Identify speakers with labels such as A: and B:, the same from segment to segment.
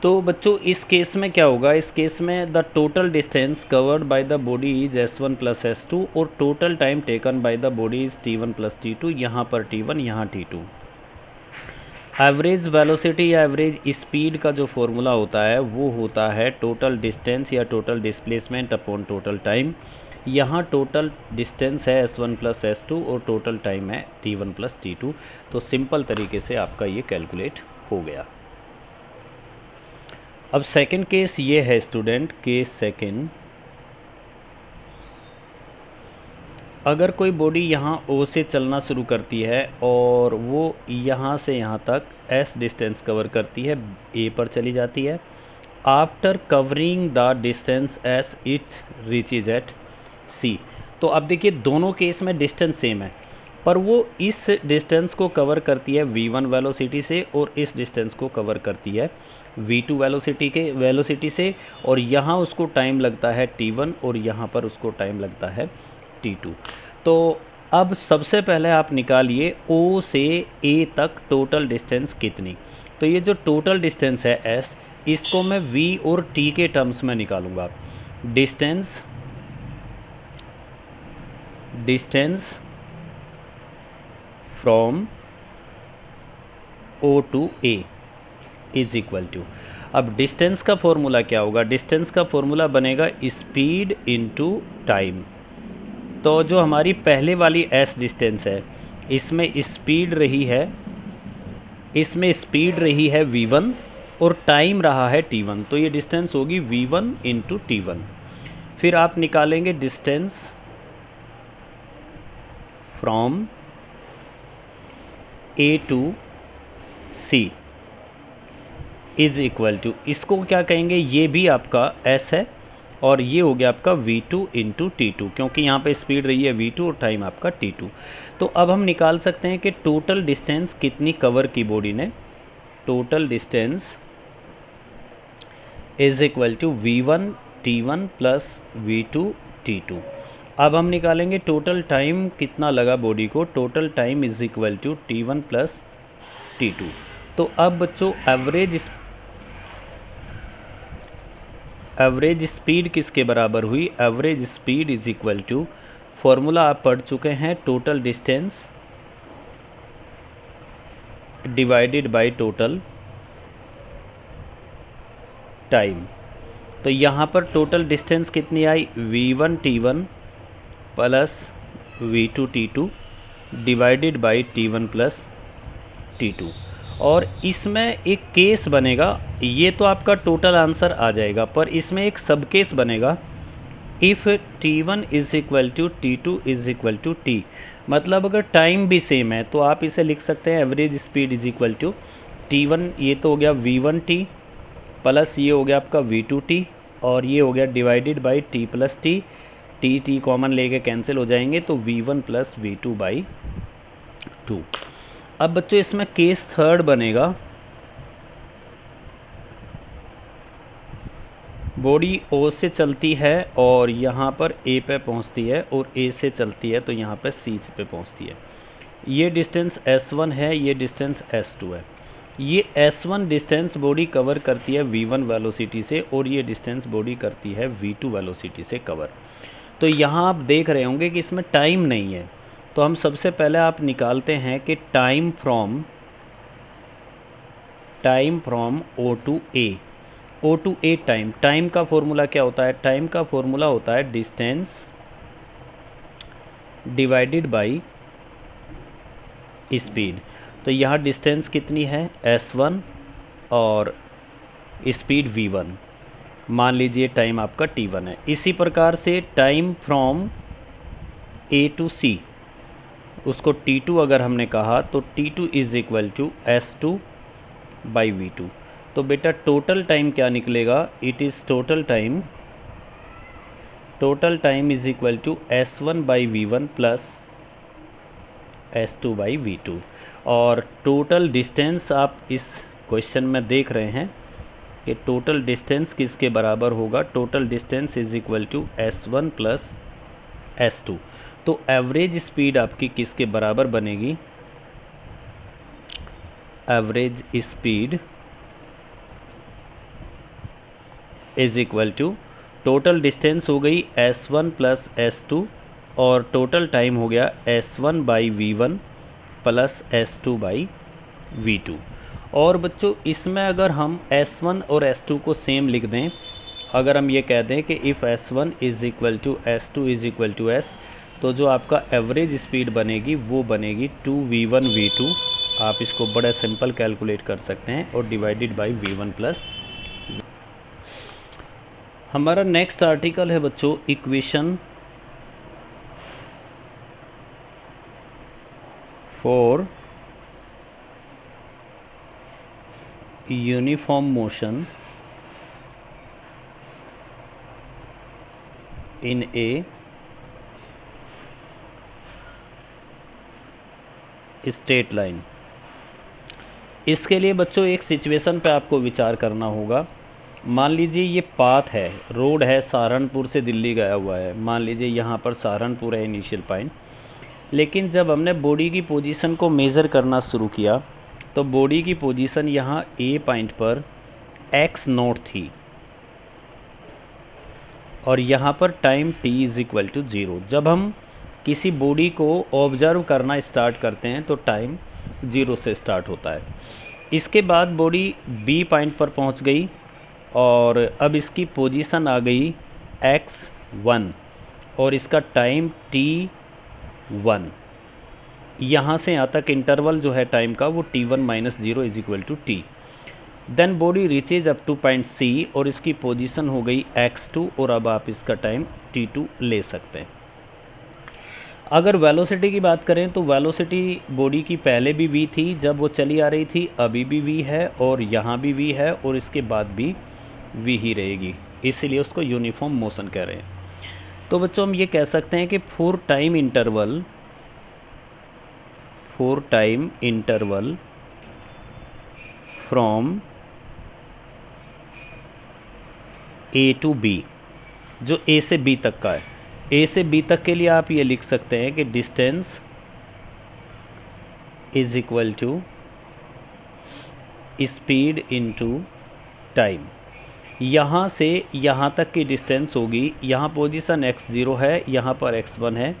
A: तो बच्चों इस केस में क्या होगा, इस केस में the total distance covered by the body is s1 plus s2 और total time taken by the body is t1 plus t2। यहाँ पर t1 यहाँ t2। एवरेज वेलोसिटी या एवरेज स्पीड का जो फॉर्मूला होता है वो होता है टोटल डिस्टेंस या total displacement upon total time. यहाँ टोटल डिस्टेंस है s1 प्लस s2 और टोटल टाइम है t1 प्लस t2। तो सिंपल तरीके से आपका ये कैलकुलेट हो गया। अब सेकंड केस ये है स्टूडेंट, केस सेकंड, अगर कोई बॉडी यहाँ O से चलना शुरू करती है और वो यहाँ से यहाँ तक S डिस्टेंस कवर करती है, A पर चली जाती है। After covering the distance S it reaches at C। तो अब देखिए दोनों केस में डिस्टेंस सेम है, पर वो इस डिस्टेंस को कवर करती है v1 वेलोसिटी से और इस डिस्टेंस को कवर करती है v2 वेलोसिटी से, और यहाँ उसको टाइम लगता है t1 और यहाँ पर उसको टाइम लगता है t2। तो अब सबसे पहले आप निकालिए O से A तक टोटल डिस्टेंस कितनी। तो ये जो टोटल डिस्टेंस है S, इसको मैं v और t के टर्म्स में निकालूंगा। Distance from O to A is equal to, अब डिस्टेंस का फॉर्मूला क्या होगा, डिस्टेंस का फॉर्मूला बनेगा स्पीड इनटू टाइम। तो जो हमारी पहले वाली S डिस्टेंस है इसमें स्पीड रही है v1 और टाइम रहा है t1, तो ये डिस्टेंस होगी v1 इंटू t1। फिर आप निकालेंगे distance from A to C is equal to, इसको क्या कहेंगे, ये भी आपका S है और ये हो गया आपका v2 इंटू t2, क्योंकि यहाँ पे स्पीड रही है v2 और टाइम आपका t2। तो अब हम निकाल सकते हैं कि टोटल डिस्टेंस कितनी कवर की बॉडी ने। Total distance is equal to v1 t1 plus v2 t2। अब हम निकालेंगे टोटल टाइम कितना लगा बॉडी को। Total time is equal to t1 plus t2। तो अब बच्चों एवरेज स्पीड किसके बराबर हुई, average speed is equal to, formula आप पढ़ चुके हैं, total distance divided by total time. तो यहाँ पर टोटल डिस्टेंस कितनी आई, v1 t1 plus v2 t2 divided by t1 plus t2। और इसमें एक केस बनेगा, ये तो आपका टोटल आंसर आ जाएगा, पर इसमें एक सब केस बनेगा, if t1 is equal to t2 is equal to t। मतलब अगर टाइम भी सेम है तो आप इसे लिख सकते हैं average speed is equal to t1, ये तो हो गया v1 t प्लस ये हो गया आपका v2 t और ये हो गया divided by t plus t, t common लेके कैंसिल हो जाएंगे, तो v1 प्लस v2 बाई 2। अब बच्चों इसमें केस थर्ड बनेगा, बॉडी O से चलती है और यहाँ पर A पे पहुँचती है और A से चलती है तो यहाँ पे C पे पहुँचती है। ये डिस्टेंस S1 है, ये डिस्टेंस S2 है। ये S1 डिस्टेंस बॉडी कवर करती है v1 वेलोसिटी से और ये डिस्टेंस बॉडी करती है v2 वेलोसिटी से कवर। तो यहाँ आप देख रहे होंगे कि इसमें टाइम नहीं है, तो हम सबसे पहले आप निकालते हैं कि time from O to A time का फॉर्मूला क्या होता है, टाइम का फॉर्मूला होता है डिस्टेंस डिवाइडेड बाय स्पीड। तो यहाँ डिस्टेंस कितनी है S1 और स्पीड v1, मान लीजिए टाइम आपका t1 है। इसी प्रकार से time from A to C, उसको t2 अगर हमने कहा तो t2 is equal to S2 by v2। तो बेटा टोटल टाइम क्या निकलेगा, it is total time is equal to S1 by v1 plus S2 by v2। और टोटल डिस्टेंस आप इस क्वेश्चन में देख रहे हैं कि टोटल डिस्टेंस किसके बराबर होगा, total distance is equal to S1 plus S2। तो एवरेज स्पीड आपकी किसके बराबर बनेगी, average speed is equal to total distance हो गई s1 प्लस s2 और टोटल टाइम हो गया s1 by v1 plus s2 by v2। और बच्चों इसमें अगर हम s1 और s2 को सेम लिख दें, अगर हम ये कह दें कि if s1 is equal to s2 is equal to s, तो जो आपका एवरेज स्पीड बनेगी वो बनेगी 2v1 v2। आप इसको बड़ा सिंपल कैलकुलेट कर सकते हैं और डिवाइडेड बाई v1 प्लस। हमारा नेक्स्ट आर्टिकल है बच्चों equation for uniform motion in a straight line. इसके लिए बच्चों एक सिचुएशन पे आपको विचार करना होगा। मान लीजिए ये पाथ है, रोड है, सहारनपुर से दिल्ली गया हुआ है। मान लीजिए यहाँ पर सहारनपुर है इनिशियल पॉइंट, लेकिन जब हमने बॉडी की पोजीशन को मेज़र करना शुरू किया तो बॉडी की पोजीशन यहाँ ए पॉइंट पर x नॉट थी और यहाँ पर time t is equal to 0। जब हम किसी बॉडी को ऑब्जर्व करना स्टार्ट करते हैं तो टाइम 0 से स्टार्ट होता है। इसके बाद बॉडी b पॉइंट पर पहुँच गई और अब इसकी पोजीशन आ गई x1 और इसका टाइम t1। यहाँ से यहाँ तक इंटरवल जो है टाइम का वो t1 minus 0 is equal to t। Then body reaches up to point C और इसकी पोजीशन हो गई x2 और अब आप इसका टाइम t2 ले सकते हैं। अगर वेलोसिटी की बात करें तो वेलोसिटी बॉडी की पहले भी v थी जब वो चली आ रही थी, अभी भी v है और यहाँ भी v है और इसके बाद भी v ही रहेगी, इसीलिए उसको यूनिफॉर्म मोशन कह रहे हैं। तो बच्चों हम ये कह सकते हैं कि for time interval from A to B, जो A से B तक का है, A से B तक के लिए आप ये लिख सकते हैं कि distance is equal to speed into time. यहाँ से यहाँ तक की डिस्टेंस होगी, यहाँ पोजीशन x0 है, यहाँ पर x1 है,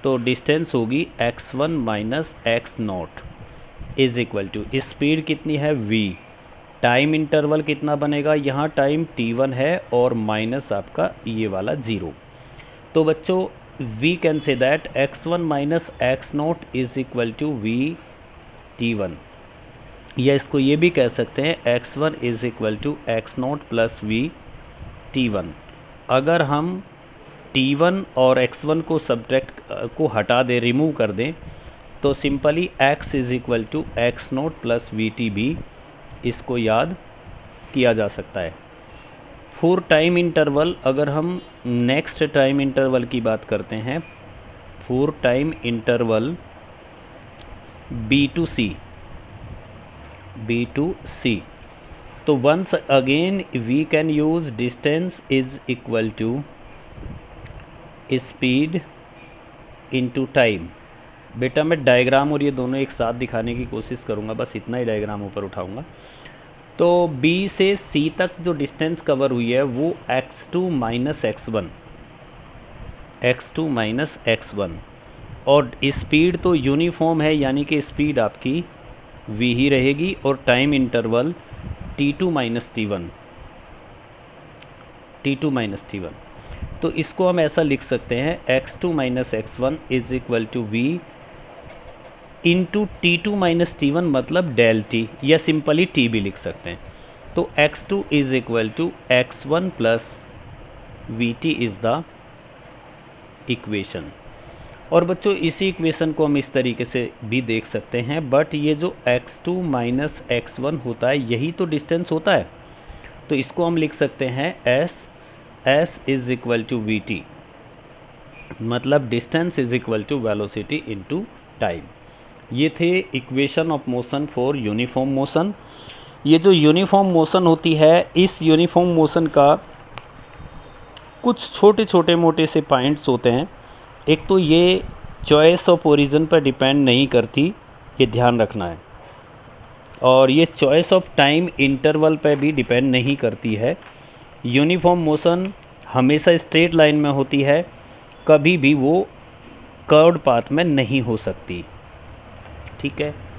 A: तो डिस्टेंस होगी x1 minus x naught is equal to speed कितनी है v, टाइम इंटरवल कितना बनेगा, यहाँ टाइम t1 है और माइनस आपका ये वाला 0। तो बच्चों we can say that x1 minus x naught is equal to v t1, या इसको ये भी कह सकते हैं x1 is equal to x naught plus v t1। अगर हम t1 और x1 को सब्ट्रैक्ट को हटा दें, रिमूव कर दें, तो simply x is equal to x naught plus V T भी इसको याद किया जा सकता है। फॉर टाइम इंटरवल अगर हम नेक्स्ट टाइम इंटरवल की बात करते हैं, for time interval B to C, तो once again we can use distance is equal to speed into time. बेटा मैं डायग्राम और ये दोनों एक साथ दिखाने की कोशिश करूँगा, बस इतना ही डायग्राम ऊपर उठाऊँगा। तो B से C तक जो डिस्टेंस कवर हुई है वो x2 माइनस x1 और स्पीड तो यूनिफॉर्म है, यानी कि स्पीड आपकी v ही रहेगी और time interval t2 minus t1। तो इसको हम ऐसा लिख सकते हैं x2 minus x1 is equal to v into t2 minus t1, मतलब डेल t, या सिंपली t भी लिख सकते हैं। तो x2 is equal to x1 plus V T is the equation. और बच्चों इसी इक्वेशन को हम इस तरीके से भी देख सकते हैं, बट ये जो x2 माइनस x1 होता है यही तो डिस्टेंस होता है, तो इसको हम लिख सकते हैं s is equal to V T, मतलब distance is equal to velocity into time. ये थे equation of motion for uniform motion. ये जो यूनिफॉर्म मोशन होती है, इस यूनिफॉर्म मोशन का कुछ छोटे छोटे मोटे से पॉइंट्स होते हैं। एक तो ये चॉइस ऑफ ओरिजिन पर डिपेंड नहीं करती, ये ध्यान रखना है, और ये चॉइस ऑफ टाइम इंटरवल पर भी डिपेंड नहीं करती है। यूनिफॉर्म मोशन हमेशा स्ट्रेट लाइन में होती है, कभी भी वो कर्व्ड पाथ में नहीं हो सकती। ठीक है।